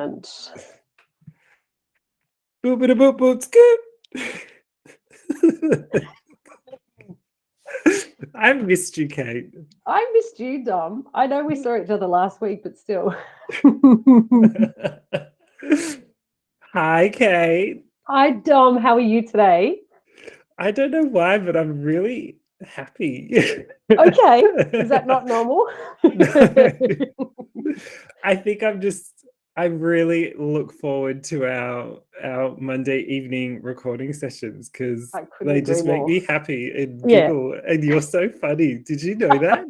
And Boop, boop, boop, boop, scoop. I missed you, Kate. I missed you, Dom. I know we saw each other last week, but still. Hi, Kate. Hi, Dom. How are you today? I don't know why, but I'm really happy. Okay. Is that not normal? No. I think I really look forward to our Monday evening recording sessions because I couldn't they agree just make more. me happy and Yeah. giggle. And you're so funny. Did you know that?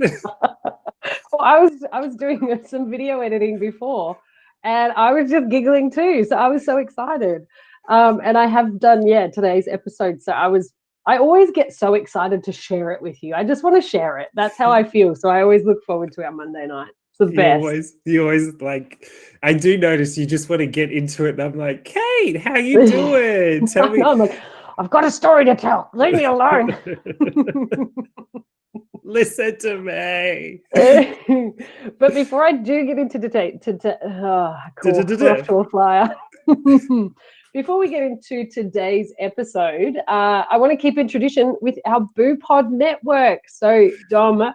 Well, I was doing some video editing before, and I was just giggling too. So I was so excited. And I have done today's episode. So I always get so excited to share it with you. I just want to share it. That's how I feel. So I always look forward to our Monday night. It's the best. You always like, I do notice you just want to get into it. And I'm like, Kate, how you doing? Tell me. I'm like, I've got a story to tell. Leave me alone. Listen to me. But before I do get into we're off to a flyer. Before we get into today's episode, I want to keep in tradition with our Boo Pod network. So, Dom,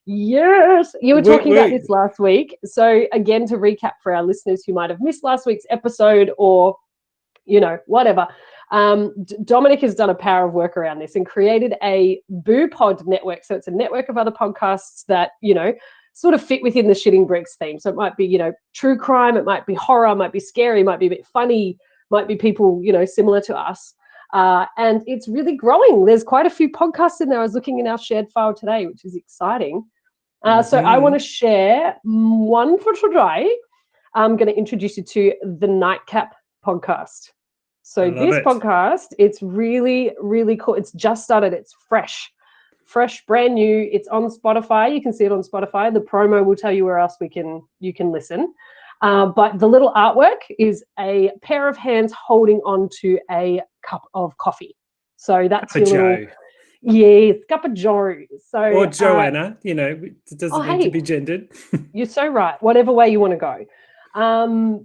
yes, you were talking about this last week. So, again, to recap for our listeners who might have missed last week's episode or, whatever, Dominic has done a power of work around this and created a Boo Pod network. So, it's a network of other podcasts that, sort of fit within the Shitting Bricks theme. So, it might be, true crime, it might be horror, it might be scary, it might be a bit funny, might be people, similar to us. And it's really growing. There's quite a few podcasts in there. I was looking in our shared file today, which is exciting. So I want to share one for today. I'm going to introduce you to the Nightcap podcast. So this podcast, it's really, really cool. It's just started. It's fresh, brand new. It's on Spotify. You can see it on Spotify. The promo will tell you where else you can listen. But the little artwork is a pair of hands holding on to a cup of coffee. So that's your little... Yes, cup of Joe. So, or Joanna, it doesn't need to be gendered. You're so right. Whatever way you want to go.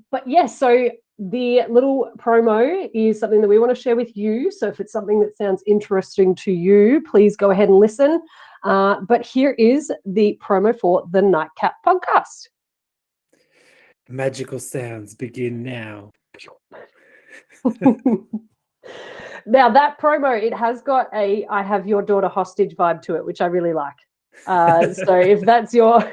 But yes, so the little promo is something that we want to share with you. So if it's something that sounds interesting to you, please go ahead and listen. But here is the promo for the Nightcap podcast. Magical sounds begin now. Now that promo, it has got a "I have your daughter hostage" vibe to it, which I really like. So if that's your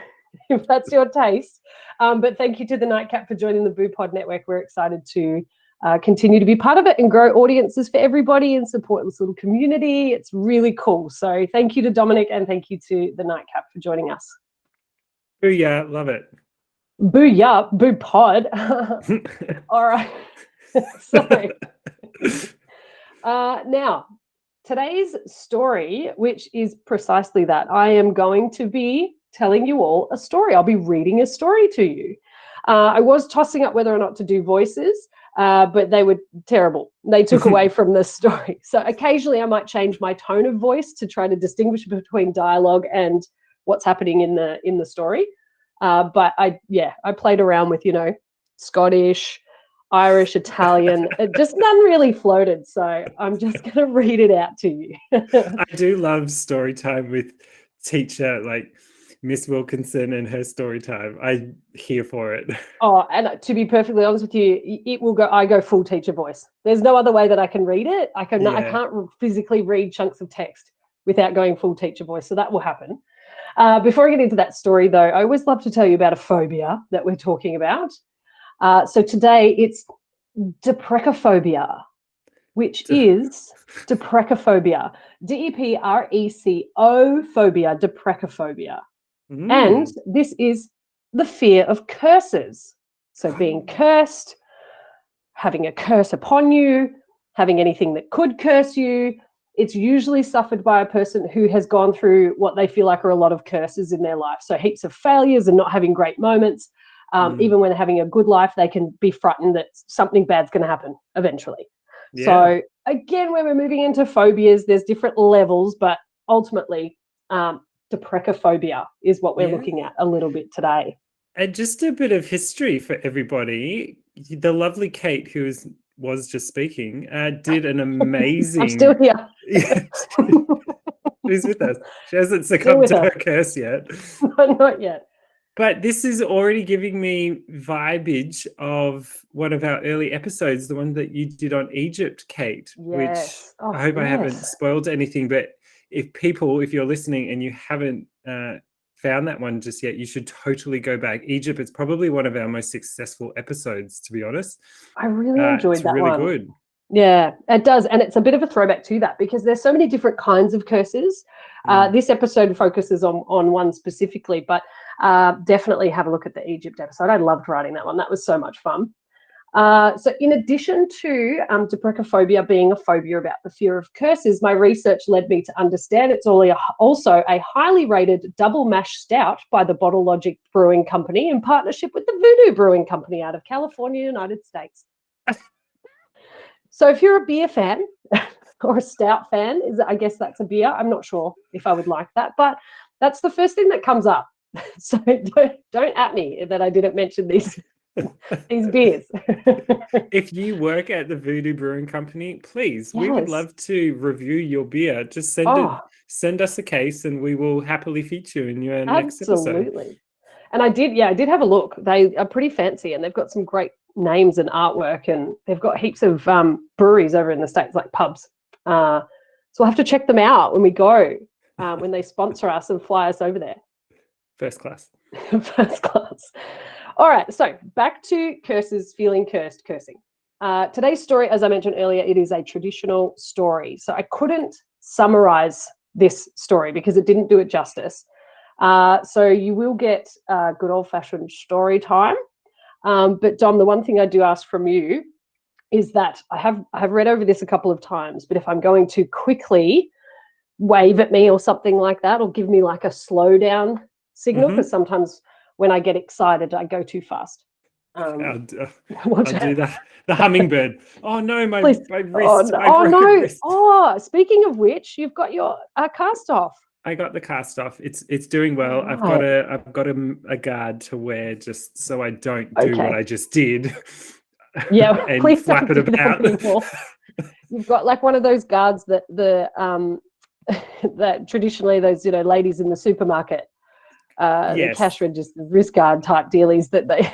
taste, but thank you to the Nightcap for joining the Boo Pod network. We're excited to continue to be part of it and grow audiences for everybody and support this little community. It's really cool. So thank you to Dominic and thank you to the Nightcap for joining us. Booyah, love it. Booyah, Boo Pod. All right. So now, today's story, which is precisely that, I am going to be telling you all a story. I'll be reading a story to you. I was tossing up whether or not to do voices, but they were terrible. They took away from the story. So occasionally I might change my tone of voice to try to distinguish between dialogue and what's happening in the story. But I played around with, Scottish, Irish, Italian. Just none really floated. So I'm just going to read it out to you. I do love story time with teacher, like Miss Wilkinson and her story time. I'm here for it. Oh, and to be perfectly honest with you, I go full teacher voice. There's no other way that I can read it. I can't physically read chunks of text without going full teacher voice. So that will happen. Before I get into that story, though, I always love to tell you about a phobia that we're talking about. So today it's deprecophobia, which is deprecophobia. DEPRECO phobia, deprecophobia. And this is the fear of curses. So being cursed, having a curse upon you, having anything that could curse you. It's usually suffered by a person who has gone through what they feel like are a lot of curses in their life. So heaps of failures and not having great moments. Even when they're having a good life, they can be frightened that something bad's going to happen eventually. Yeah. So again, when we're moving into phobias, there's different levels, but ultimately deprecophobia is what we're looking at a little bit today. And just a bit of history for everybody. The lovely Kate, who was just speaking, did an amazing. I'm still here. Yeah, she's with us. She hasn't Still succumbed with to us. her curse yet. No, not yet. But this is already giving me vibage of one of our early episodes, the one that you did on Egypt, Kate, which Yes. Oh, I hope I haven't yes. spoiled anything. But if you're listening and you haven't found that one just yet, you should totally go back. Egypt, it's probably one of our most successful episodes, to be honest. I really enjoyed It's that really one. good. Yeah, it does. And it's a bit of a throwback to that because there's so many different kinds of curses. This episode focuses on one specifically, but definitely have a look at the Egypt episode. I loved writing that one. That was so much fun. So in addition to deprecophobia being a phobia about the fear of curses, my research led me to understand it's also a highly rated double mash stout by the Bottle Logic Brewing Company in partnership with the Voodoo Brewing Company out of California, United States. So if you're a beer fan or a stout fan, I guess that's a beer. I'm not sure if I would like that, but that's the first thing that comes up. So don't at me that I didn't mention these beers. If you work at the Voodoo Brewing Company, please, we would Yes. love to review your beer. Just send us a case and we will happily feature in your next episode. Absolutely. And I did have a look. They are pretty fancy and they've got some great names and artwork, and they've got heaps of breweries over in the States, like pubs. So we'll have to check them out when we go, when they sponsor us and fly us over there. First class. First class. All right, so back to curses, feeling cursed, cursing. Today's story, as I mentioned earlier, it is a traditional story. So I couldn't summarize this story because it didn't do it justice. So you will get good old-fashioned story time. But Dom, the one thing I do ask from you is that I have read over this a couple of times, but if I'm going to quickly wave at me or something like that, or give me like a slow down signal, because sometimes when I get excited, I go too fast. I'll do the hummingbird. Oh no, my wrist. Wrist. Oh, speaking of which, you've got your cast off. I got the cast off. It's doing well. Right. I've got a guard to wear just so I don't do what I just did. Yeah, and please flap don't it about. You've got like one of those guards that that traditionally those ladies in the supermarket, the cash register wrist guard type dealies that they.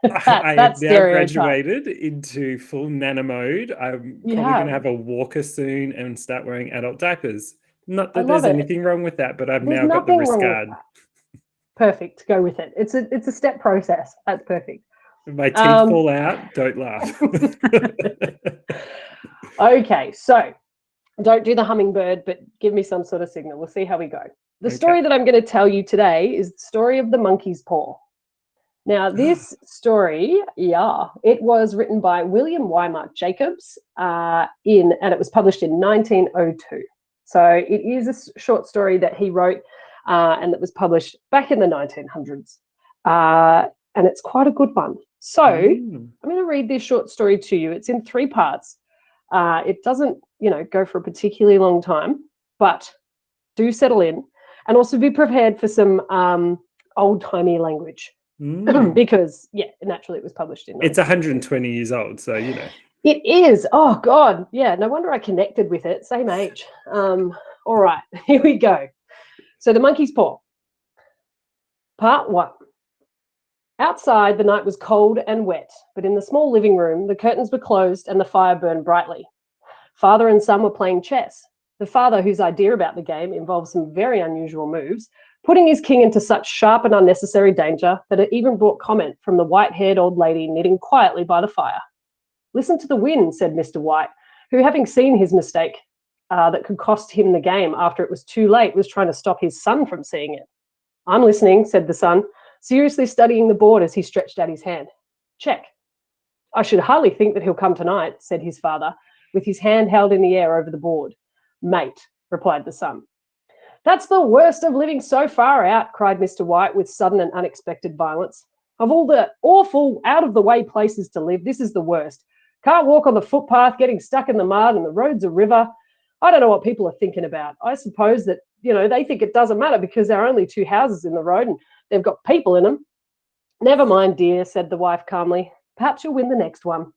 I have now graduated into full nana mode. I'm probably going to have a walker soon and start wearing adult diapers. Not that there's anything wrong with that, but I've now got the wrist guard. Perfect. Go with it. It's a step process. That's perfect. If my teeth fall out, don't laugh. Okay, so don't do the hummingbird, but give me some sort of signal. We'll see how we go. The story that I'm going to tell you today is the story of the monkey's paw. Now, this story, it was written by William Wymark Jacobs, and it was published in 1902. So it is a short story that he wrote and that was published back in the 1900s. And it's quite a good one. So I'm going to read this short story to you. It's in 3 parts. It doesn't, go for a particularly long time, but do settle in and also be prepared for some old-timey language. Because naturally it was published in. It's 120 years old, so It is. Oh God, yeah. No wonder I connected with it. Same age. All right, here we go. So the monkey's paw. Part 1. Outside, the night was cold and wet, but in the small living room, the curtains were closed and the fire burned brightly. Father and son were playing chess. The father, whose idea about the game involved some very unusual moves, putting his king into such sharp and unnecessary danger that it even brought comment from the white-haired old lady knitting quietly by the fire. "Listen to the wind," said Mr. White, who, having seen his mistake that could cost him the game after it was too late, was trying to stop his son from seeing it. "I'm listening," said the son, seriously studying the board as he stretched out his hand. "Check." "I should hardly think that he'll come tonight," said his father, with his hand held in the air over the board. "Mate," replied the son. "That's the worst of living so far out," cried Mr. White with sudden and unexpected violence. "Of all the awful, out-of-the-way places to live, this is the worst. Can't walk on the footpath, getting stuck in the mud, and the road's a river. I don't know what people are thinking about. I suppose that, they think it doesn't matter because there are only 2 houses in the road and they've got people in them. Never mind, dear, said the wife calmly. Perhaps you'll win the next one.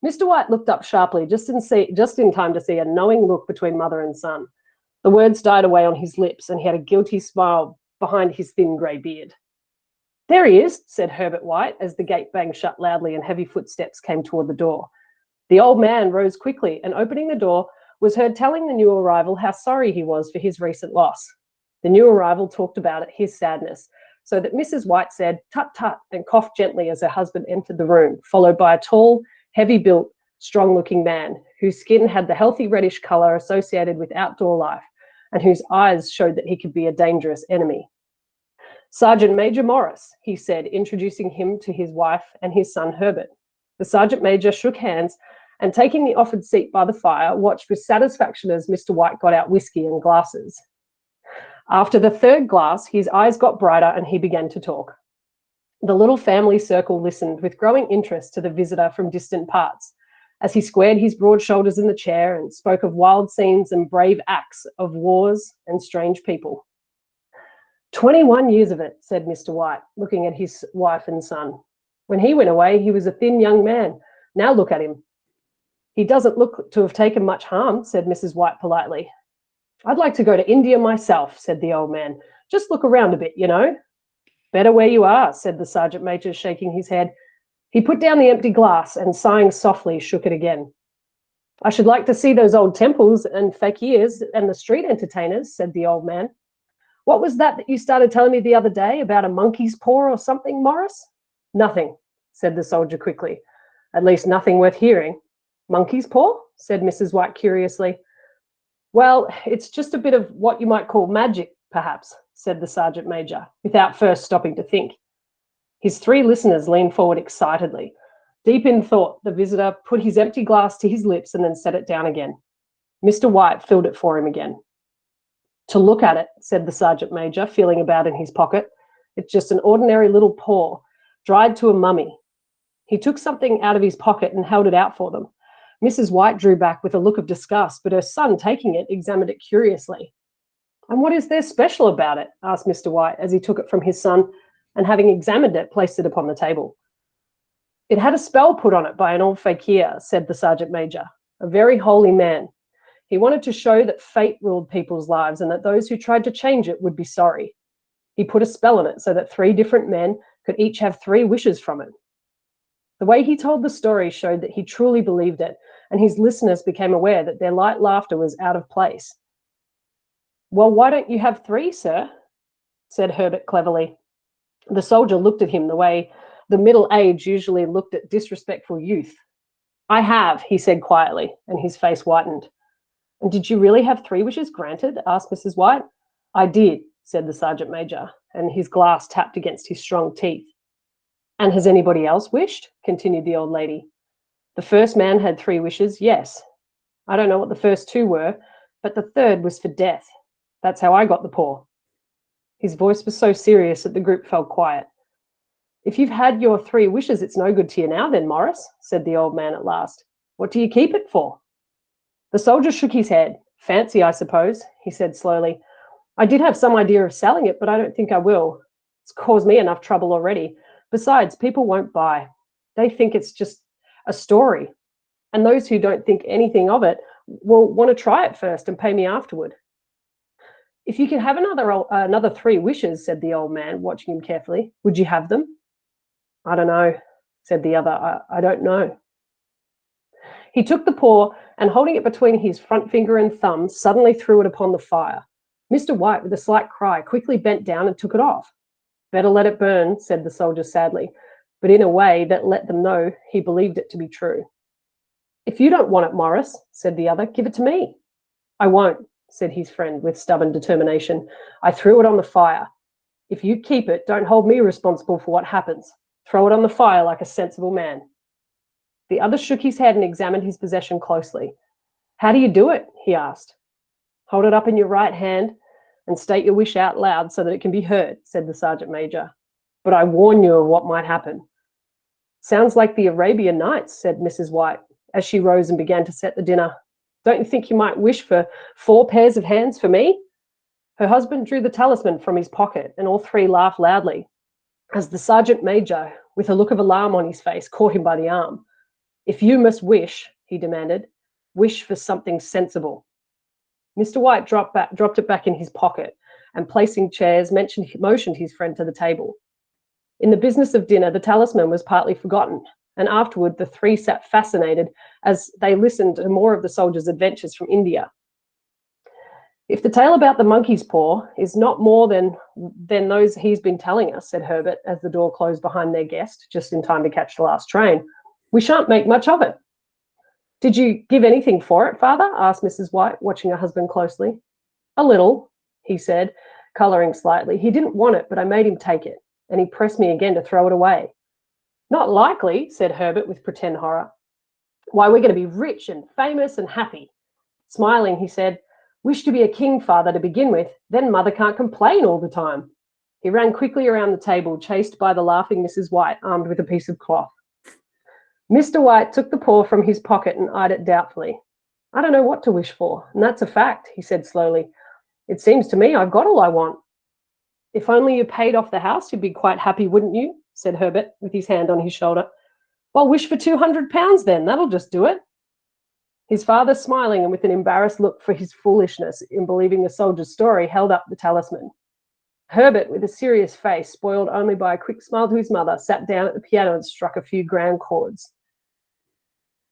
Mr. White looked up sharply, just in time to see a knowing look between mother and son. The words died away on his lips, and he had a guilty smile behind his thin grey beard. There he is, said Herbert White, as the gate banged shut loudly and heavy footsteps came toward the door. The old man rose quickly, and opening the door, was heard telling the new arrival how sorry he was for his recent loss. The new arrival talked about it, his sadness, so that Mrs. White said, "Tut, tut," and coughed gently as her husband entered the room, followed by a tall, heavy-built, strong-looking man, whose skin had the healthy reddish colour associated with outdoor life, and whose eyes showed that he could be a dangerous enemy. Sergeant Major Morris, he said, introducing him to his wife and his son Herbert. The Sergeant Major shook hands and, taking the offered seat by the fire, watched with satisfaction as Mr. White got out whiskey and glasses. After the third glass, his eyes got brighter and he began to talk. The little family circle listened with growing interest to the visitor from distant parts, as he squared his broad shoulders in the chair and spoke of wild scenes and brave acts of wars and strange people. 21 years of it, said Mr. White, looking at his wife and son. When he went away, he was a thin young man. Now look at him. He doesn't look to have taken much harm, said Mrs. White politely. I'd like to go to India myself, said the old man. Just look around a bit, you know. Better where you are, said the Sergeant Major, shaking his head. He put down the empty glass and, sighing softly, shook it again. I should like to see those old temples and fakirs and the street entertainers, said the old man. What was that you started telling me the other day about a monkey's paw or something, Morris? Nothing, said the soldier quickly. At least nothing worth hearing. Monkey's paw? Said Mrs. White curiously. Well, it's just a bit of what you might call magic, perhaps, said the Sergeant Major, without first stopping to think. His three listeners leaned forward excitedly. Deep in thought, the visitor put his empty glass to his lips and then set it down again. Mr. White filled it for him again. To look at it, said the Sergeant Major, feeling about in his pocket. It's just an ordinary little paw, dried to a mummy. He took something out of his pocket and held it out for them. Mrs. White drew back with a look of disgust, but her son, taking it, examined it curiously. And what is there special about it? Asked Mr. White as he took it from his son and, having examined it, placed it upon the table. It had a spell put on it by an old fakir, said the Sergeant Major, a very holy man. He wanted to show that fate ruled people's lives and that those who tried to change it would be sorry. He put a spell on it so that 3 different men could each have 3 wishes from it. The way he told the story showed that he truly believed it, and his listeners became aware that their light laughter was out of place. Well, why don't you have 3, sir? Said Herbert cleverly. The soldier looked at him the way the middle age usually looked at disrespectful youth. I have, he said quietly, and his face whitened. And did you really have 3 wishes granted? Asked Mrs. White. I did, said the Sergeant Major, and his glass tapped against his strong teeth. And has anybody else wished? Continued the old lady. The first man had 3 wishes, yes. I don't know what the first 2 were, but the third was for death. That's how I got the paw. His voice was so serious that the group fell quiet. If you've had your 3 wishes, it's no good to you now then, Morris, said the old man at last. What do you keep it for? The soldier shook his head. Fancy, I suppose, he said slowly. I did have some idea of selling it, but I don't think I will. It's caused me enough trouble already. Besides, people won't buy. They think it's just a story. And those who don't think anything of it will want to try it first and pay me afterward. If you could have another 3 wishes, said the old man, watching him carefully, would you have them? I don't know, said the other. I don't know. He took the paw and, holding it between his front finger and thumb, suddenly threw it upon the fire. Mr. White, with a slight cry, quickly bent down and took it off. Better let it burn, said the soldier sadly, but in a way that let them know he believed it to be true. If you don't want it, Morris, said the other, give it to me. I won't, said his friend with stubborn determination. I threw it on the fire. If you keep it, don't hold me responsible for what happens. Throw it on the fire like a sensible man. The other shook his head and examined his possession closely. How do you do it? He asked. Hold it up in your right hand and state your wish out loud so that it can be heard, said the Sergeant Major. But I warn you of what might happen. Sounds like the Arabian Nights, said Mrs. White, as she rose and began to set the dinner. Don't you think you might wish for 4 pairs of hands for me? Her husband drew the talisman from his pocket, and all 3 laughed loudly. as the sergeant major, with a look of alarm on his face, caught him by the arm. "If you must wish," he demanded, "wish for something sensible." Mr. White dropped it back in his pocket and, placing chairs, motioned his friend to the table. In the business of dinner, the talisman was partly forgotten, and afterward the three sat fascinated as they listened to more of the soldier's adventures from India. "If the tale about the monkey's paw is not more than those he's been telling us," said Herbert, as the door closed behind their guest, just in time to catch the last train, "we shan't make much of it." "Did you give anything for it, father?" asked Mrs. White, watching her husband closely. "A little," he said, colouring slightly. "He didn't want it, but I made him take it, and he pressed me again to throw it away." "Not likely," said Herbert with pretend horror. "Why, we're going to be rich and famous and happy." Smiling, he said, "Wish to be a king, father, to begin with, then mother can't complain all the time." He ran quickly around the table, chased by the laughing Mrs. White, armed with a piece of cloth. Mr. White took the paw from his pocket and eyed it doubtfully. "I don't know what to wish for, and that's a fact," he said slowly. "It seems to me I've got all I want." "If only you paid off the house, you'd be quite happy, wouldn't you?" said Herbert, with his hand on his shoulder. "Well, wish for £200 then, that'll just do it." His father, smiling and with an embarrassed look for his foolishness in believing the soldier's story, held up the talisman. Herbert, with a serious face, spoiled only by a quick smile to his mother, sat down at the piano and struck a few grand chords.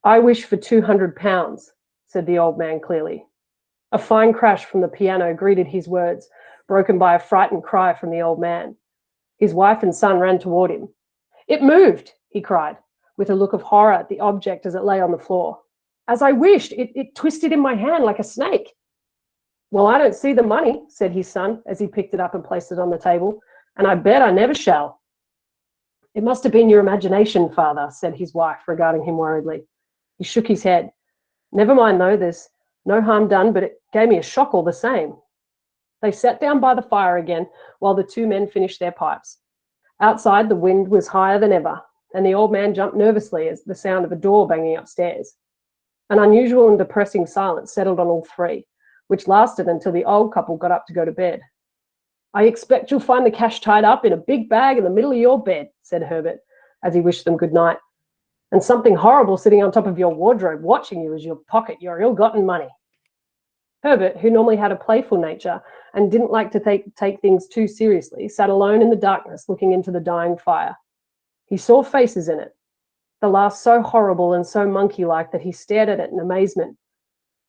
"I wish for £200, said the old man clearly. A fine crash from the piano greeted his words, broken by a frightened cry from the old man. His wife and son ran toward him. "It moved," he cried, with a look of horror at the object as it lay on the floor. "As I wished, it twisted in my hand like a snake." "Well, I don't see the money," said his son, as he picked it up and placed it on the table, "and I bet I never shall." "It must have been your imagination, father," said his wife, regarding him worriedly. He shook his head. "Never mind, though, there's no harm done, but it gave me a shock all the same." They sat down by the fire again while the two men finished their pipes. Outside, the wind was higher than ever, and the old man jumped nervously as the sound of a door banging upstairs. An unusual and depressing silence settled on all three, which lasted until the old couple got up to go to bed. "I expect you'll find the cash tied up in a big bag in the middle of your bed," said Herbert, as he wished them good night, "and something horrible sitting on top of your wardrobe, watching you as you pocket your ill-gotten money." Herbert, who normally had a playful nature and didn't like to take things too seriously, sat alone in the darkness looking into the dying fire. He saw faces in it, the last so horrible and so monkey-like that he stared at it in amazement.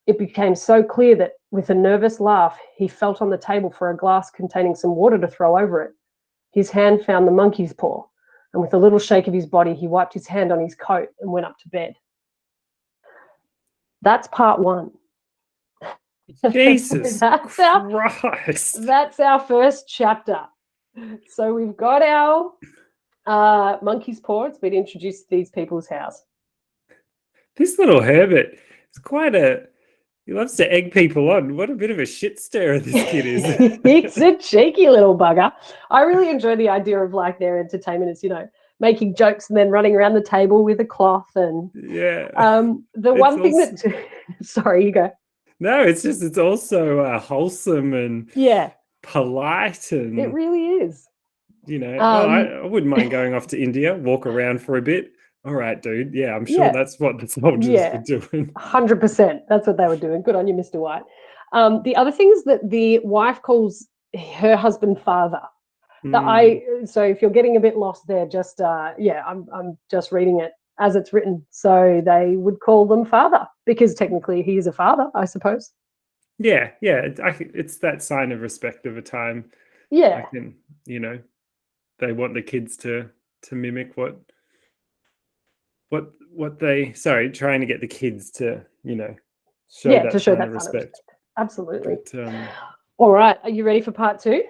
It became so clear that, with a nervous laugh, he felt on the table for a glass containing some water to throw over it. His hand found the monkey's paw, and with a little shake of his body, he wiped his hand on his coat and went up to bed. That's part one. Jesus Christ. That's our first chapter. So we've got our monkey's paw. It's been introduced to these people's house. This little Herbert is he loves to egg people on. What a bit of a shit stirrer this kid is. He's a cheeky little bugger. I really enjoy the idea of like their entertainment is, making jokes and then running around the table with a cloth and one thing that sorry, you go. No, it's also wholesome and polite, and it really is. I wouldn't mind going off to India, walk around for a bit. All right, dude. Yeah, I'm sure that's what the soldiers were doing. 100%. That's what they were doing. Good on you, Mr. White. The other thing is that the wife calls her husband father. So if you're getting a bit lost there, just I'm just reading it as it's written. So they would call them father because technically he is a father, I suppose. Yeah. It's that sign of respect of a time. Yeah. They want the kids to mimic trying to get the kids to, show that sign of respect. Absolutely. But, all right. Are you ready for part two?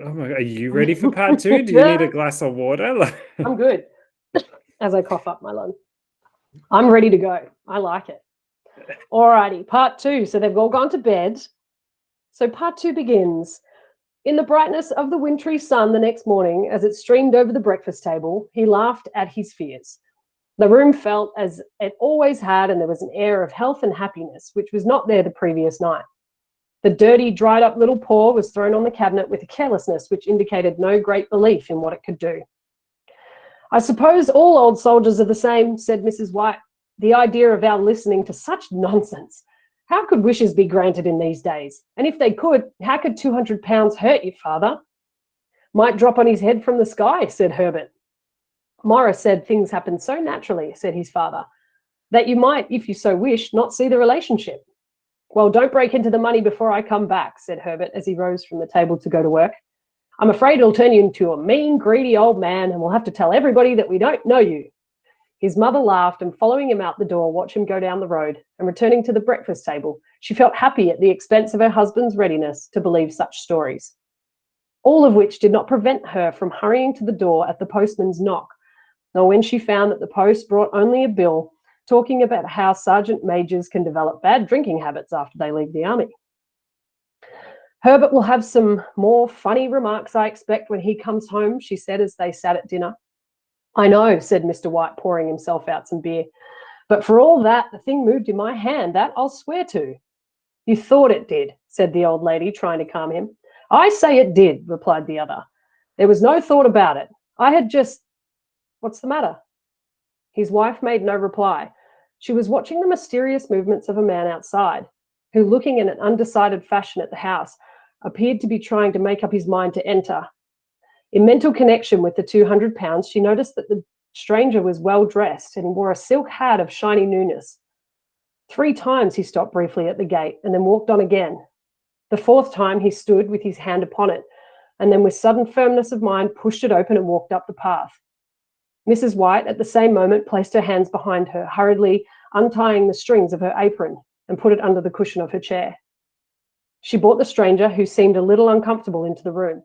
Oh my God. Are you ready for part two? Do you need a glass of water? I'm good. As I cough up my lung. I'm ready to go. I like it. All righty. Part two. So they've all gone to bed. So part two begins. In the brightness of the wintry sun the next morning, as it streamed over the breakfast table, he laughed at his fears. The room felt as it always had, and there was an air of health and happiness, which was not there the previous night. The dirty, dried-up little paw was thrown on the cabinet with a carelessness which indicated no great belief in what it could do. "I suppose all old soldiers are the same," said Mrs. White. "The idea of our listening to such nonsense. How could wishes be granted in these days? And if they could, how could £200 hurt you, father?" "Might drop on his head from the sky," said Herbert. "Morris said things happen so naturally," said his father, "that you might, if you so wish, not see the relationship." "Well, don't break into the money before I come back," said Herbert as he rose from the table to go to work. "I'm afraid it'll turn you into a mean, greedy old man, and we'll have to tell everybody that we don't know you." His mother laughed, and following him out the door, watched him go down the road, and returning to the breakfast table, she felt happy at the expense of her husband's readiness to believe such stories. All of which did not prevent her from hurrying to the door at the postman's knock, nor when she found that the post brought only a bill talking about how sergeant majors can develop bad drinking habits after they leave the army. "Herbert will have some more funny remarks, I expect, when he comes home," she said as they sat at dinner. "I know," said Mr. White, pouring himself out some beer. "But for all that, the thing moved in my hand, that I'll swear to." "You thought it did," said the old lady, trying to calm him. "I say it did," replied the other. "There was no thought about it. I had just— What's the matter?" His wife made no reply. She was watching the mysterious movements of a man outside, who, looking in an undecided fashion at the house, appeared to be trying to make up his mind to enter. In mental connection with the £200, she noticed that the stranger was well dressed and wore a silk hat of shiny newness. 3 times he stopped briefly at the gate and then walked on again. The 4th time he stood with his hand upon it, and then with sudden firmness of mind pushed it open and walked up the path. Mrs. White at the same moment placed her hands behind her, hurriedly untying the strings of her apron, and put it under the cushion of her chair. She brought the stranger, who seemed a little uncomfortable, into the room.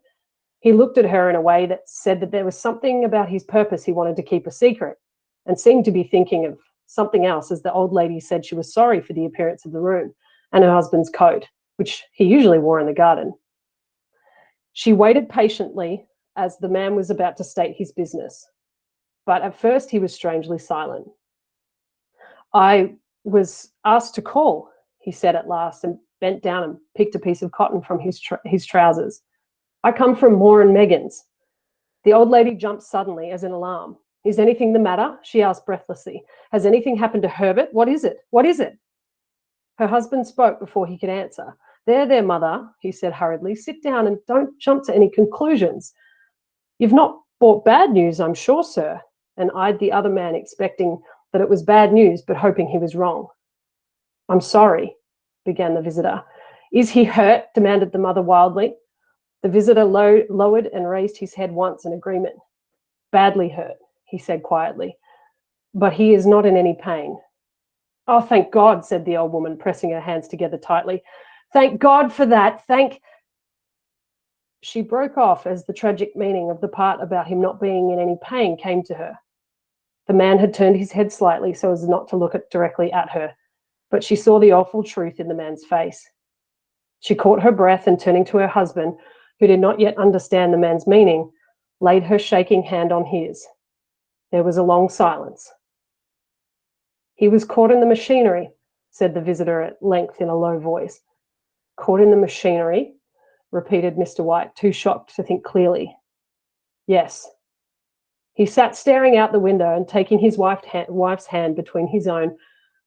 He looked at her in a way that said that there was something about his purpose he wanted to keep a secret, and seemed to be thinking of something else as the old lady said she was sorry for the appearance of the room and her husband's coat, which he usually wore in the garden. She waited patiently as the man was about to state his business, but at first he was strangely silent. "I was asked to call," he said at last, and bent down and picked a piece of cotton from his trousers. "I come from Moore and Megan's." The old lady jumped suddenly as in alarm. "Is anything the matter?" she asked breathlessly. "Has anything happened to Herbert? What is it? What is it?" Her husband spoke before he could answer. There, mother," he said hurriedly. "Sit down and don't jump to any conclusions. You've not brought bad news, I'm sure, sir," and eyed the other man, expecting that it was bad news, but hoping he was wrong. "I'm sorry," began the visitor. "Is he hurt?" demanded the mother wildly. The visitor lowered and raised his head once in agreement. "Badly hurt," he said quietly, "but he is not in any pain." "Oh, thank God," said the old woman, pressing her hands together tightly. "Thank God for that. Thank—" She broke off as the tragic meaning of the part about him not being in any pain came to her. The man had turned his head slightly so as not to look directly at her, but she saw the awful truth in the man's face. She caught her breath and, turning to her husband, who did not yet understand the man's meaning, laid her shaking hand on his. There was a long silence. "He was caught in the machinery," said the visitor at length in a low voice. "Caught in the machinery?" repeated Mr. White, too shocked to think clearly. "Yes." He sat staring out the window and, taking his wife's hand between his own,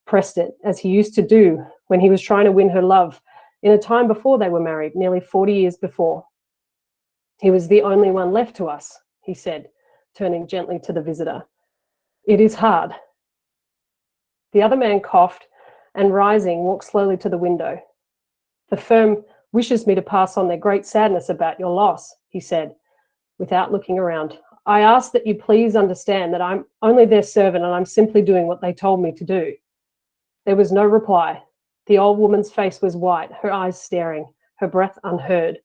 pressed it, as he used to do when he was trying to win her love in a time before they were married, nearly 40 years before. "He was the only one left to us," he said, turning gently to the visitor. "It is hard." The other man coughed and, rising, walked slowly to the window. "The firm wishes me to pass on their great sadness about your loss," he said, without looking around. "I ask that you please understand that I'm only their servant and I'm simply doing what they told me to do." There was no reply. The old woman's face was white, her eyes staring, her breath unheard.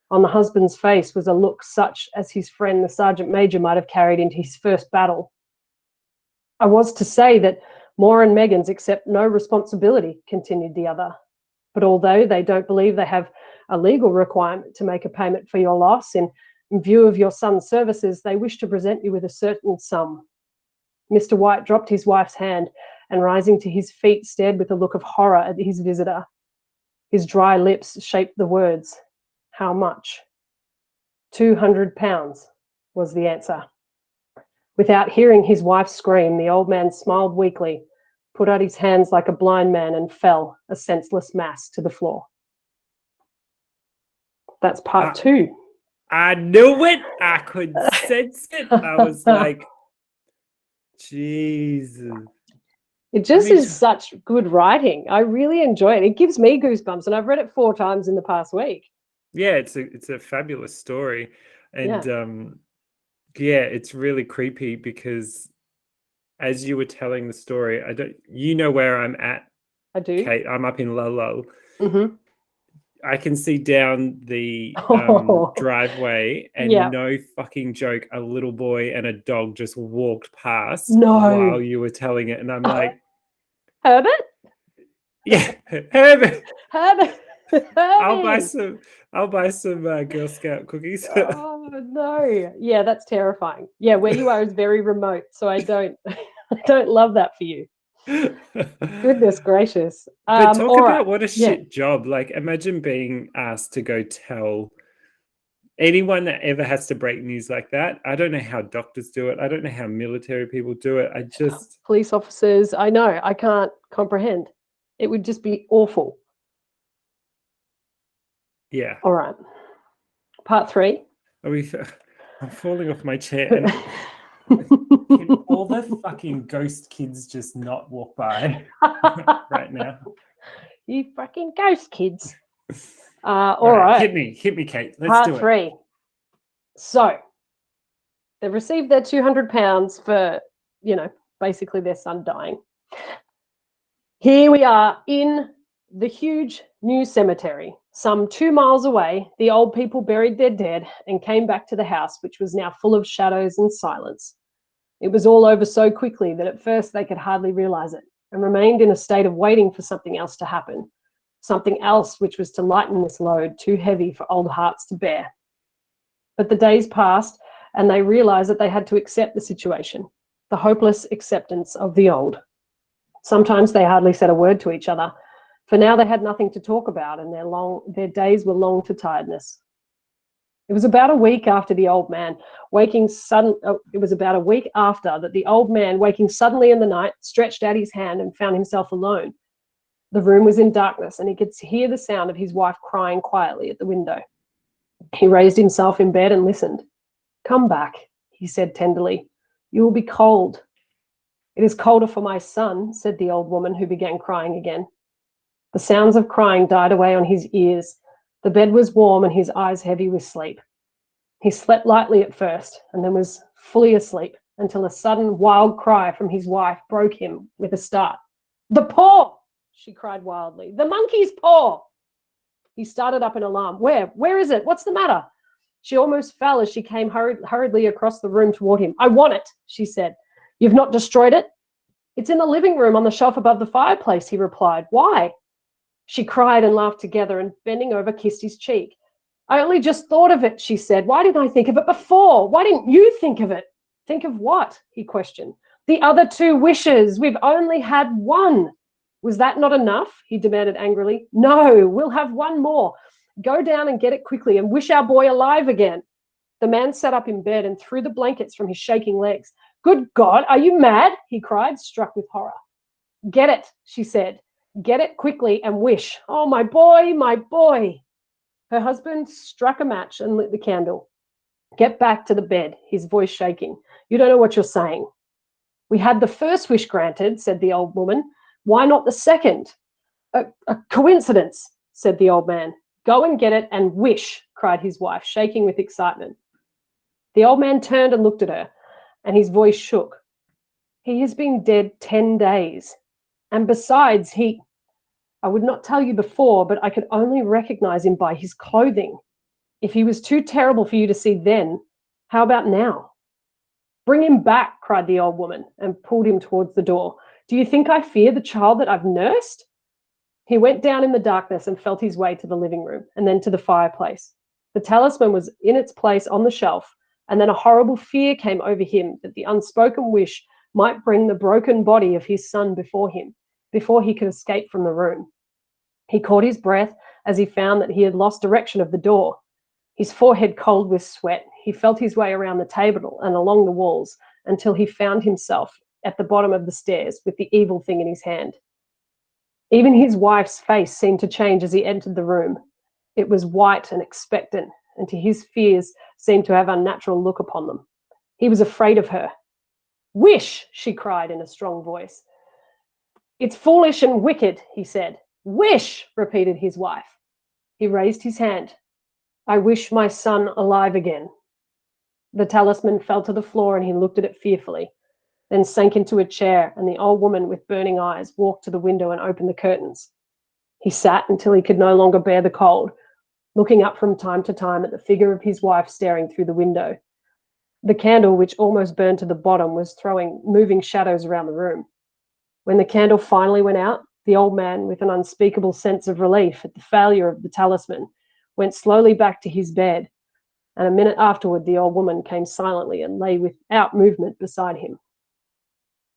On the husband's face was a look such as his friend, the sergeant major, might have carried into his first battle. "I was to say that Moore and Megan's accept no responsibility," continued the other. "But although they don't believe they have a legal requirement to make a payment for your loss, in view of your son's services, they wish to present you with a certain sum." Mr. White dropped his wife's hand and, rising to his feet, stared with a look of horror at his visitor. His dry lips shaped the words, "How much?" £200 was the answer. Without hearing his wife scream, the old man smiled weakly, put out his hands like a blind man, and fell, a senseless mass, to the floor. That's part 2. I knew it. I could sense it. I was like, Jesus. It just is such good writing. I really enjoy it. It gives me goosebumps, and I've read it 4 times in the past week. Yeah, it's a fabulous story. And it's really creepy because as you were telling the story, you know where I'm at. I do. Kate, I'm up in Lolo. Mm-hmm. I can see down the driveway, and no fucking joke, a little boy and a dog just walked past while you were telling it, and I'm like, Herbert? Yeah, Herbert. Herbert. I'll buy some Girl Scout cookies. Oh no! Yeah, that's terrifying. Yeah, where you are is very remote, so I don't love that for you. Goodness gracious! But talk about what a shit job. Like, imagine being asked to go tell anyone that ever has to break news like that. I don't know how doctors do it. I don't know how military people do it. Police officers. I know. I can't comprehend. It would just be awful. Yeah. All right. Part 3. I'm falling off my chair. And can all the fucking ghost kids just not walk by right now? You fucking ghost kids. All right. Hit me, Kate. Let's Part do it. 3. So they've received their £200 for, basically their son dying. Here we are in the huge new cemetery. Some 2 miles away, the old people buried their dead and came back to the house, which was now full of shadows and silence. It was all over so quickly that at first they could hardly realize it and remained in a state of waiting for something else to happen, something else which was to lighten this load too heavy for old hearts to bear. But the days passed and they realized that they had to accept the situation, the hopeless acceptance of the old. Sometimes they hardly said a word to each other, for now they had nothing to talk about, and their days were long to tiredness. It was about a week after the old man waking suddenly in the night, stretched out his hand and found himself alone. The room was in darkness, and he could hear the sound of his wife crying quietly at the window. He raised himself in bed and listened. "Come back," he said tenderly. "You will be cold." "It is colder for my son," said the old woman, who began crying again. The sounds of crying died away on his ears. The bed was warm and his eyes heavy with sleep. He slept lightly at first and then was fully asleep until a sudden wild cry from his wife broke him with a start. "The paw!" she cried wildly. "The monkey's paw!" He started up in alarm. Where is it? What's the matter?" She almost fell as she came hurriedly across the room toward him. "I want it," she said. "You've not destroyed it?" "It's in the living room on the shelf above the fireplace," he replied. "Why?" She cried and laughed together and, bending over, kissed his cheek. "I only just thought of it," she said. "Why didn't I think of it before? Why didn't you think of it?" "Think of what?" he questioned. "The other 2 wishes. We've only had 1. Was that not enough?" he demanded angrily. "No, we'll have 1 more. Go down and get it quickly and wish our boy alive again." The man sat up in bed and threw the blankets from his shaking legs. "Good God, are you mad?" he cried, struck with horror. "Get it," she said. "Get it quickly and wish. Oh, my boy, my boy." Her husband struck a match and lit the candle. "Get back to the bed," his voice shaking. "You don't know what you're saying." "We had the first wish granted," said the old woman. "Why not the second?" A coincidence," said the old man. "Go and get it and wish," cried his wife, shaking with excitement. The old man turned and looked at her, and his voice shook. "He has been dead 10 days. And besides, I would not tell you before, but I could only recognize him by his clothing. If he was too terrible for you to see then, how about now?" "Bring him back," cried the old woman, and pulled him towards the door. "Do you think I fear the child that I've nursed?" He went down in the darkness and felt his way to the living room and then to the fireplace. The talisman was in its place on the shelf, and then a horrible fear came over him that the unspoken wish might bring the broken body of his son before him, before he could escape from the room. He caught his breath as he found that he had lost direction of the door. His forehead cold with sweat, he felt his way around the table and along the walls, until he found himself at the bottom of the stairs with the evil thing in his hand. Even his wife's face seemed to change as he entered the room. It was white and expectant, and to his fears seemed to have an unnatural look upon them. He was afraid of her. "Wish," she cried in a strong voice. "It's foolish and wicked," he said. "Wish," repeated his wife. He raised his hand. "I wish my son alive again." The talisman fell to the floor and he looked at it fearfully, then sank into a chair, and the old woman with burning eyes walked to the window and opened the curtains. He sat until he could no longer bear the cold, looking up from time to time at the figure of his wife staring through the window. The candle, which almost burned to the bottom, was throwing moving shadows around the room. When the candle finally went out, the old man, with an unspeakable sense of relief at the failure of the talisman, went slowly back to his bed, and a minute afterward the old woman came silently and lay without movement beside him.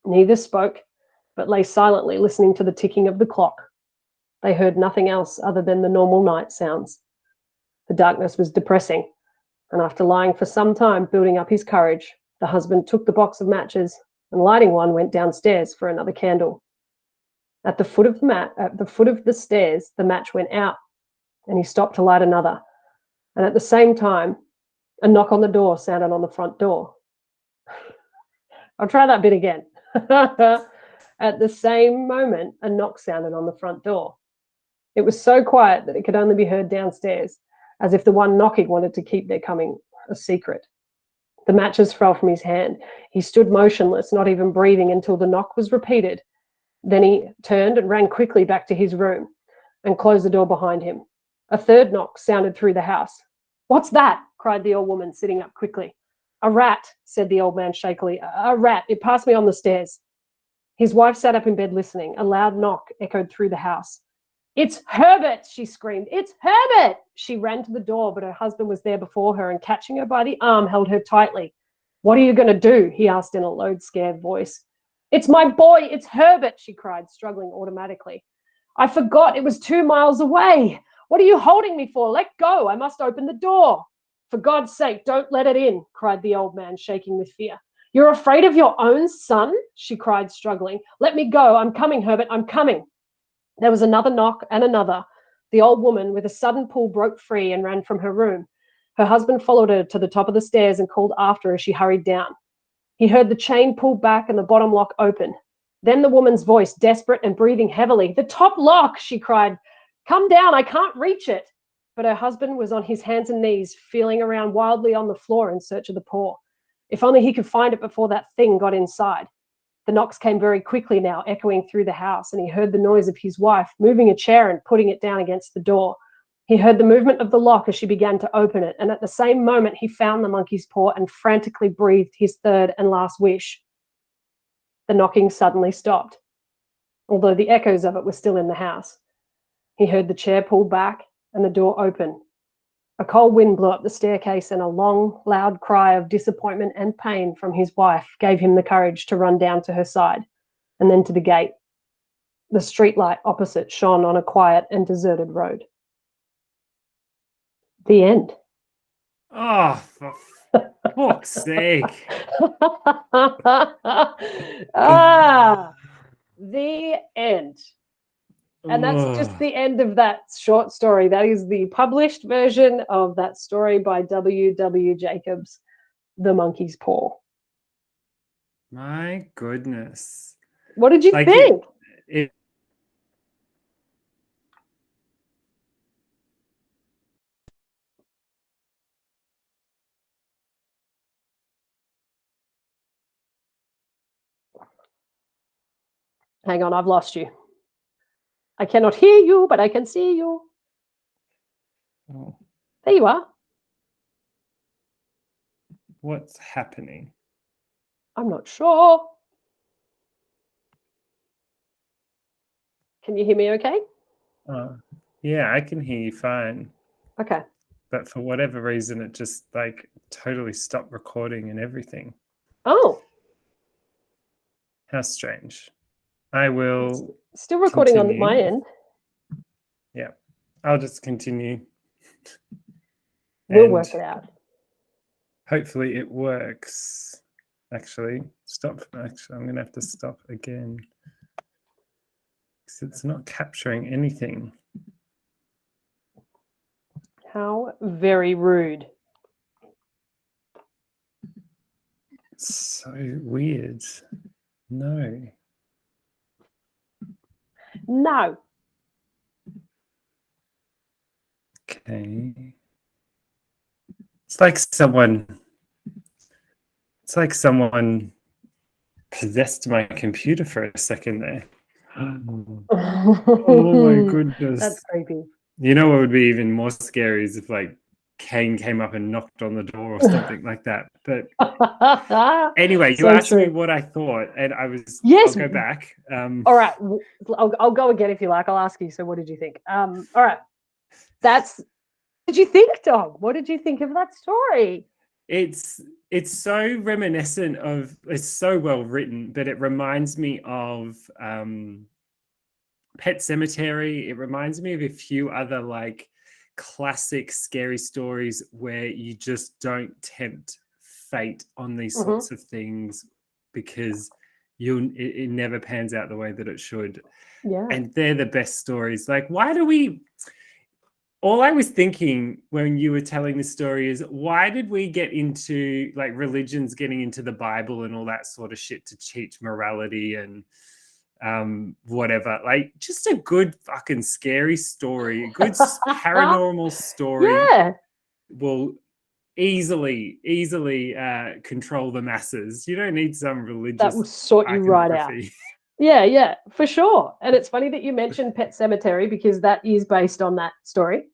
Neither spoke, but lay silently listening to the ticking of the clock. They heard nothing else other than the normal night sounds. The darkness was depressing, and after lying for some time building up his courage, the husband took the box of matches and, lighting one, went downstairs for another candle. At the foot of the stairs, the match went out, and he stopped to light another. And at the same time, a knock on the door sounded on the front door. I'll try that bit again. At the same moment, a knock sounded on the front door. It was so quiet that it could only be heard downstairs, as if the one knocking wanted to keep their coming a secret. The matches fell from his hand. He stood motionless, not even breathing, until the knock was repeated. Then he turned and ran quickly back to his room and closed the door behind him. A third knock sounded through the house. "What's that?" cried the old woman, sitting up quickly. "A rat," said the old man shakily. "A rat. It passed me on the stairs." His wife sat up in bed listening. A loud knock echoed through the house. "It's Herbert!" she screamed. "It's Herbert!" She ran to the door, but her husband was there before her and, catching her by the arm, held her tightly. "What are you going to do?" he asked in a low, scared voice. "It's my boy! It's Herbert!" she cried, struggling automatically. "I forgot it was 2 miles away. What are you holding me for? Let go. I must open the door." "For God's sake, don't let it in," cried the old man, shaking with fear. "You're afraid of your own son?" she cried, struggling. "Let me go. I'm coming, Herbert. I'm coming." There was another knock and another. The old woman, with a sudden pull, broke free and ran from her room. Her husband followed her to the top of the stairs and called after her as she hurried down. He heard the chain pull back and the bottom lock open. Then the woman's voice, desperate and breathing heavily. "The top lock!" she cried. "Come down, I can't reach it." But her husband was on his hands and knees, feeling around wildly on the floor in search of the paw. If only he could find it before that thing got inside. The knocks came very quickly now, echoing through the house, and he heard the noise of his wife moving a chair and putting it down against the door. He heard the movement of the lock as she began to open it, and at the same moment he found the monkey's paw and frantically breathed his third and last wish. The knocking suddenly stopped, although the echoes of it were still in the house. He heard the chair pulled back and the door open. A cold wind blew up the staircase, and a long, loud cry of disappointment and pain from his wife gave him the courage to run down to her side and then to the gate. The streetlight opposite shone on a quiet and deserted road. The end. Oh, for fuck's sake. The end. And that's just the end of that short story. That is the published version of that story by W. Jacobs, The Monkey's Paw. My goodness. What did you think? Hang on, I've lost you. I cannot hear you, but I can see you. Oh. There you are. What's happening? I'm not sure. Can you hear me okay? Yeah, I can hear you fine. Okay. But for whatever reason, it just totally stopped recording and everything. Oh. How strange. I will still recording continue. on my end. Yeah. I'll just continue. We'll work it out. Hopefully it works. Actually, stop. Actually, I'm going to have to stop again. Because it's not capturing anything. How very rude. So weird. No. No. Okay. It's like someone possessed my computer for a second there. Oh my goodness. That's creepy. You know what would be even more scary is if like Kane came up and knocked on the door or something like that. But anyway, you asked me what I thought, and I was. Yes. I'll go back. All right, I'll go again if you like. I'll ask you. So, what did you think? All right, what did you think, Tom? What did you think of that story? It's so reminiscent of. It's so well written, but it reminds me of Pet Sematary. It reminds me of a few other like classic scary stories where you just don't tempt fate on these sorts of things because it never pans out the way that it should. Yeah. And they're the best stories. Like, why do we... All I was thinking when you were telling this story is, why did we get into like religions getting into the Bible and all that sort of shit to teach morality and whatever? Like, just a good fucking scary story, a good paranormal story will easily control the masses. You don't need some religious that will sort you right out. Yeah, for sure. And it's funny that you mentioned Pet Sematary because that is based on that story.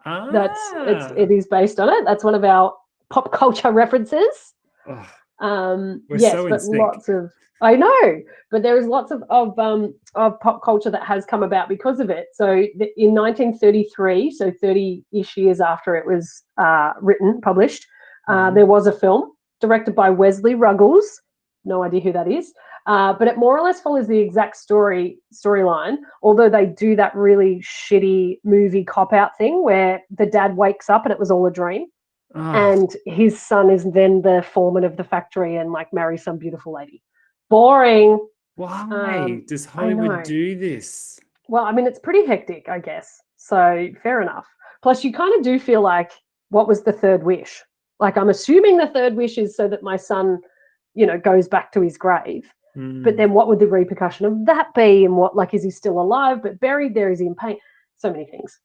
It is based on it. That's one of our pop culture references. Yes, so but lots of... I know, but there is lots of pop culture that has come about because of it. So in 1933, so 30-ish years after it was published, there was a film directed by Wesley Ruggles. No idea who that is. But it more or less follows the exact storyline, although they do that really shitty movie cop-out thing where the dad wakes up and it was all a dream. And his son is then the foreman of the factory and like marries some beautiful lady. Boring. Why does Hollywood do this? Well, I mean, it's pretty hectic, I guess. So fair enough. Plus, you kind of do feel like, what was the third wish? Like, I'm assuming the third wish is so that my son, goes back to his grave. But then what would the repercussion of that be? And what, like, is he still alive but buried there? Is he in pain? So many things.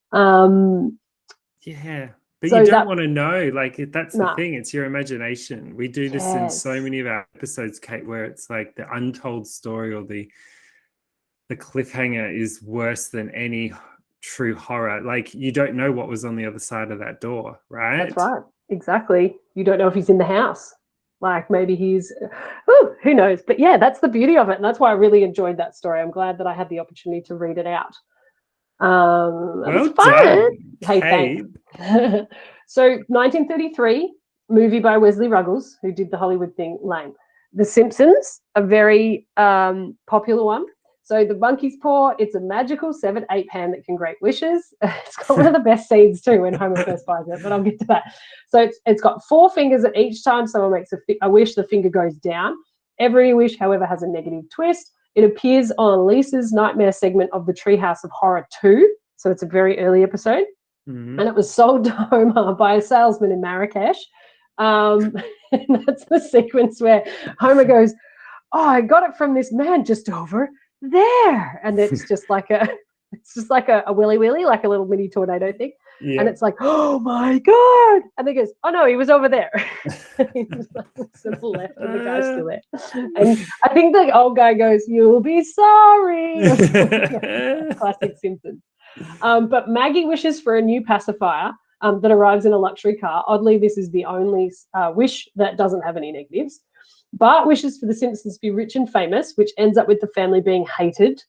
Yeah. But so you don't want to know. Like, that's the thing. It's your imagination. We do this in so many of our episodes, Kate, where it's like the untold story or the cliffhanger is worse than any true horror. Like, you don't know what was on the other side of that door, right? That's right. Exactly. You don't know if he's in the house. Like, maybe he's... who knows? But yeah, that's the beauty of it. And that's why I really enjoyed that story. I'm glad that I had the opportunity to read it out. Well done. Hey, thanks. So 1933, movie by Wesley Ruggles, who did the Hollywood thing, lame. The Simpsons, a very popular one. So the monkey's paw, it's a magical 7/8 hand that can grant wishes. It's got one of the best scenes too when Homer first finds it, but I'll get to that. So it's got 4 fingers at each time someone makes a wish, the finger goes down. Every wish, however, has a negative twist. It appears on Lisa's Nightmare segment of the Treehouse of Horror 2. So it's a very early episode. And it was sold to Homer by a salesman in Marrakesh. And that's the sequence where Homer goes, "Oh, I got it from this man just over there." And it's just like a willy willy, like a little mini tornado thing. Yeah. And it's like, "Oh my God." And he goes, "Oh no, he was over there." He's like, looks to the left and the guy's still there. And I think the old guy goes, "You'll be sorry." Classic Simpsons. But Maggie wishes for a new pacifier that arrives in a luxury car. Oddly, this is the only wish that doesn't have any negatives. Bart wishes for the Simpsons to be rich and famous, which ends up with the family being hated.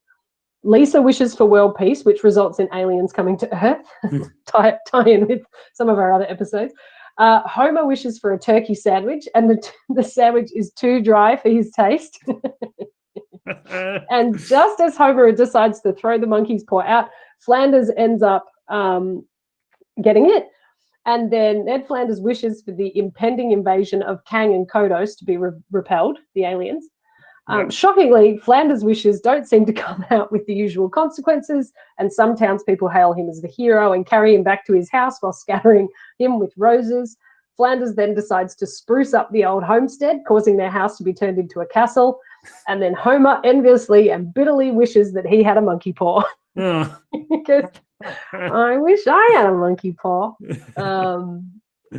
Lisa wishes for world peace, which results in aliens coming to Earth. tie in with some of our other episodes. Homer wishes for a turkey sandwich, and the sandwich is too dry for his taste. And just as Homer decides to throw the monkey's paw out, Flanders ends up getting it. And then Ned Flanders wishes for the impending invasion of Kang and Kodos to be repelled, the aliens. Shockingly, Flanders' wishes don't seem to come out with the usual consequences, and some townspeople hail him as the hero and carry him back to his house while scattering him with roses. Flanders then decides to spruce up the old homestead, causing their house to be turned into a castle. And then Homer enviously and bitterly wishes that he had a monkey paw. Because I wish I had a monkey paw.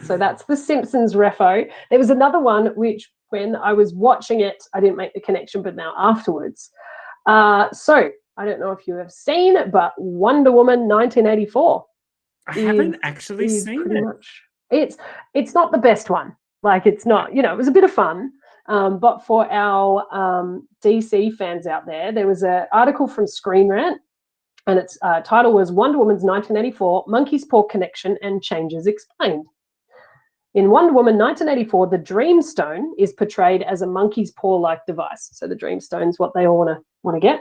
So that's the Simpsons refo. There was another one which, when I was watching it, I didn't make the connection, but now afterwards. So I don't know if you have seen it, but Wonder Woman 1984. I haven't actually seen it. It's not the best one. Like, it's not, it was a bit of fun. But for our DC fans out there was an article from Screen Rant, and its title was Wonder Woman's 1984 Monkey's Paw Connection and Changes Explained. In Wonder Woman 1984, the Dreamstone is portrayed as a monkey's paw-like device. So the Dreamstone's what they all want to get.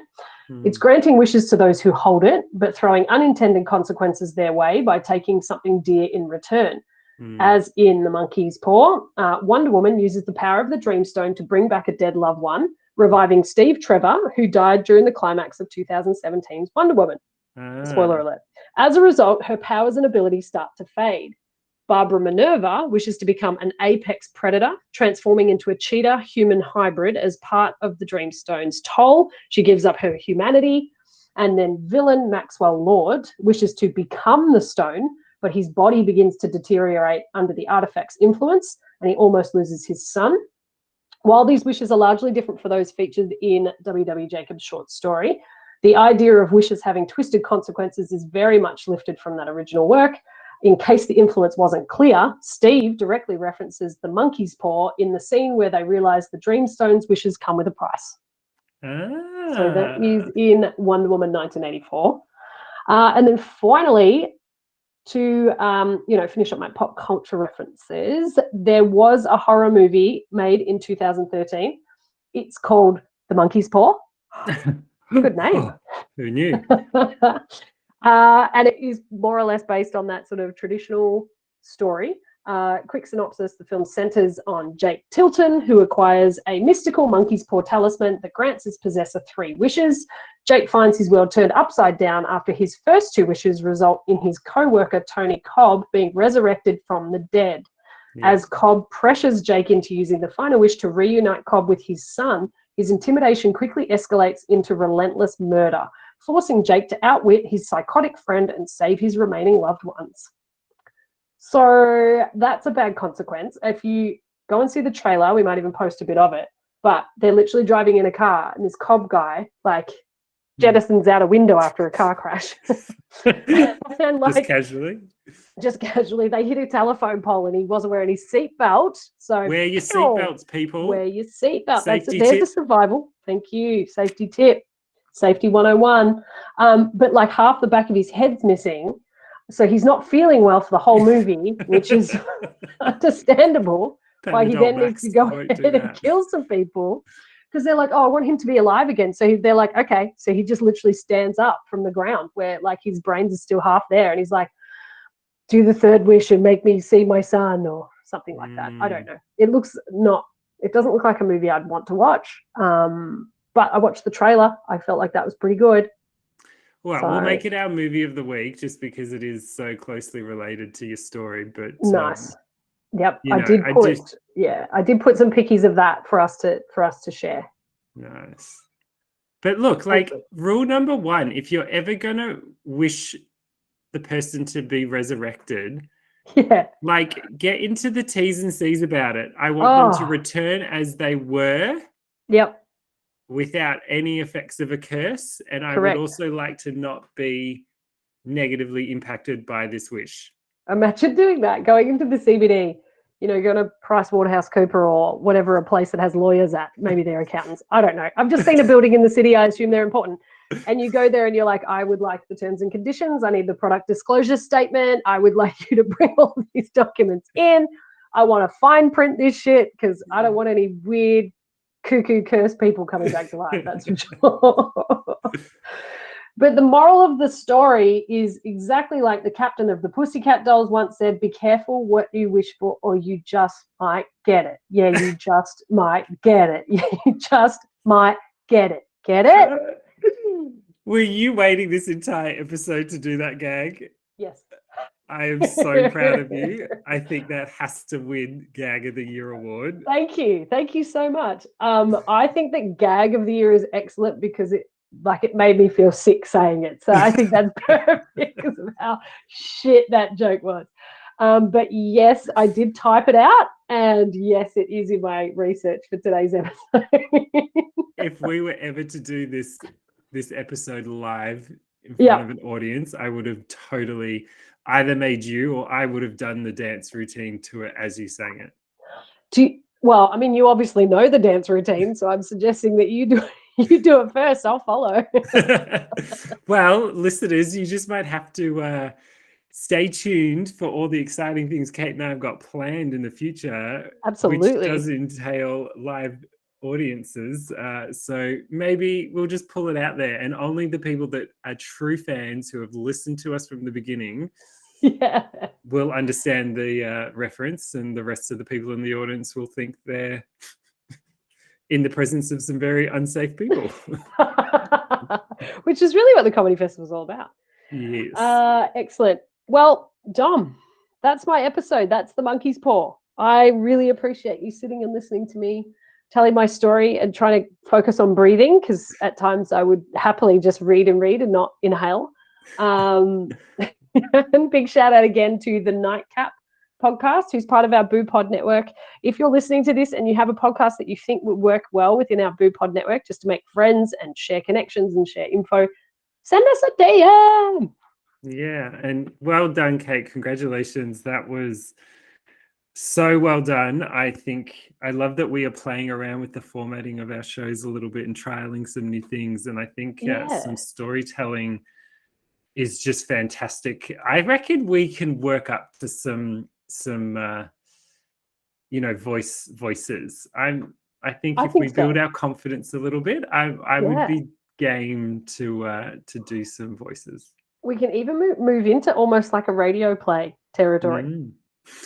It's granting wishes to those who hold it, but throwing unintended consequences their way by taking something dear in return. As in the monkey's paw, Wonder Woman uses the power of the Dreamstone to bring back a dead loved one, reviving Steve Trevor, who died during the climax of 2017's Wonder Woman. Spoiler alert. As a result, her powers and abilities start to fade. Barbara Minerva wishes to become an apex predator, transforming into a cheetah-human hybrid as part of the Dreamstone's toll. She gives up her humanity. And then villain Maxwell Lord wishes to become the stone, but his body begins to deteriorate under the artifact's influence, and he almost loses his son. While these wishes are largely different for those featured in W.W. Jacobs' short story, the idea of wishes having twisted consequences is very much lifted from that original work. In case the influence wasn't clear, Steve directly references the monkey's paw in the scene where they realize the Dreamstone's wishes come with a price. So that is in Wonder Woman 1984. And then finally, to finish up my pop culture references, there was a horror movie made in 2013. It's called The Monkey's Paw. Good name. Oh, who knew? And it is more or less based on that sort of traditional story. Quick synopsis: the film centers on Jake Tilton, who acquires a mystical monkey's paw talisman that grants its possessor 3 wishes. Jake finds his world turned upside down after his first 2 wishes result in his co-worker Tony Cobb being resurrected from the dead. Yeah. As Cobb pressures Jake into using the final wish to reunite Cobb with his son, his intimidation quickly escalates into relentless murder, forcing Jake to outwit his psychotic friend and save his remaining loved ones. So that's a bad consequence. If you go and see the trailer, we might even post a bit of it, but they're literally driving in a car, and this Cobb guy, jettisons out a window after a car crash. And Just casually, they hit a telephone pole and he wasn't wearing his seatbelt. So wear your seatbelts, people. Wear your seatbelt. There's the survival. Thank you. Safety tip. Safety 101. But half the back of his head's missing. So he's not feeling well for the whole movie, which is understandable. Why he then needs to go ahead and kill some people. Because they're like, oh, I want him to be alive again. So they're like, okay. So he just literally stands up from the ground where his brains are still half there. And he's like, do the 3rd wish and make me see my son or something like that. I don't know. It doesn't look like a movie I'd want to watch. But I watched the trailer. I felt like that was pretty good. Well, we'll make it our movie of the week just because it is so closely related to your story. But nice. Yep, I did put some pickies of that for us to share. Nice. But look, rule number 1, if you're ever gonna wish the person to be resurrected, get into the T's and C's about it. I want them to return as they were. Yep. Without any effects of a curse, and I would also like to not be negatively impacted by this wish. Imagine doing that, going into the CBD, going to PricewaterhouseCoopers or whatever, a place that has lawyers at, maybe they're accountants. I don't know. I've just seen a building in the city. I assume they're important. And you go there and you're like, I would like the terms and conditions. I need the product disclosure statement. I would like you to bring all of these documents in. I want to fine print this shit because I don't want any weird cuckoo cursed people coming back to life. That's for sure. But the moral of the story is exactly like the captain of the Pussycat Dolls once said, be careful what you wish for or you just might get it. Yeah, you just might get it. You just might get it. Get it? Were you waiting this entire episode to do that gag? Yes. I am so proud of you. I think that has to win Gag of the Year award. Thank you. Thank you so much. I think that Gag of the Year is excellent because it made me feel sick saying it. So I think that's perfect because of how shit that joke was. But yes, I did type it out. And yes, it is in my research for today's episode. If we were ever to do this episode live in front of an audience, I would have totally either made you or I would have done the dance routine to it as you sang it. Well, I mean, you obviously know the dance routine, so I'm suggesting that you do it first. I'll follow. Well, listeners, you just might have to stay tuned for all the exciting things Kate and I have got planned in the future. Absolutely. Which does entail live audiences. So maybe we'll just pull it out there and only the people that are true fans who have listened to us from the beginning will understand the reference, and the rest of the people in the audience will think they're in the presence of some very unsafe people. Which is really what the Comedy Festival is all about. Yes. Excellent. Well, Dom, that's my episode. That's the monkey's paw. I really appreciate you sitting and listening to me, telling my story and trying to focus on breathing, because at times I would happily just read and not inhale. And big shout out again to the Nightcap podcast, who's part of our Boo Pod network. If you're listening to this and you have a podcast that you think would work well within our Boo Pod network, just to make friends and share connections and share info, send us a DM. Yeah, and well done, Kate. Congratulations. That was so well done. I think I love that we are playing around with the formatting of our shows a little bit and trialing some new things. And I think some storytelling is just fantastic. I reckon we can work up to some voices. I think if we build our confidence a little bit, I would be game to do some voices. We can even move into almost like a radio play territory.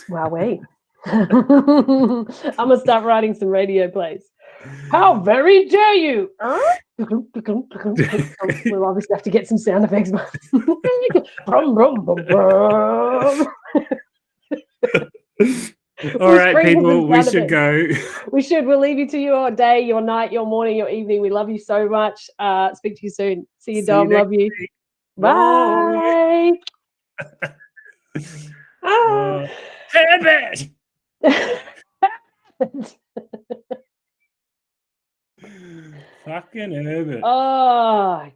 Wowee. I'm gonna start writing some radio plays. How very dare you? We'll obviously have to get some sound effects. All right, people, we should go. We should. We'll leave you to your day, your night, your morning, your evening. We love you so much. Speak to you soon. See you, Dom. Love you. Bye. Herbert. Fucking Herbert. Oh.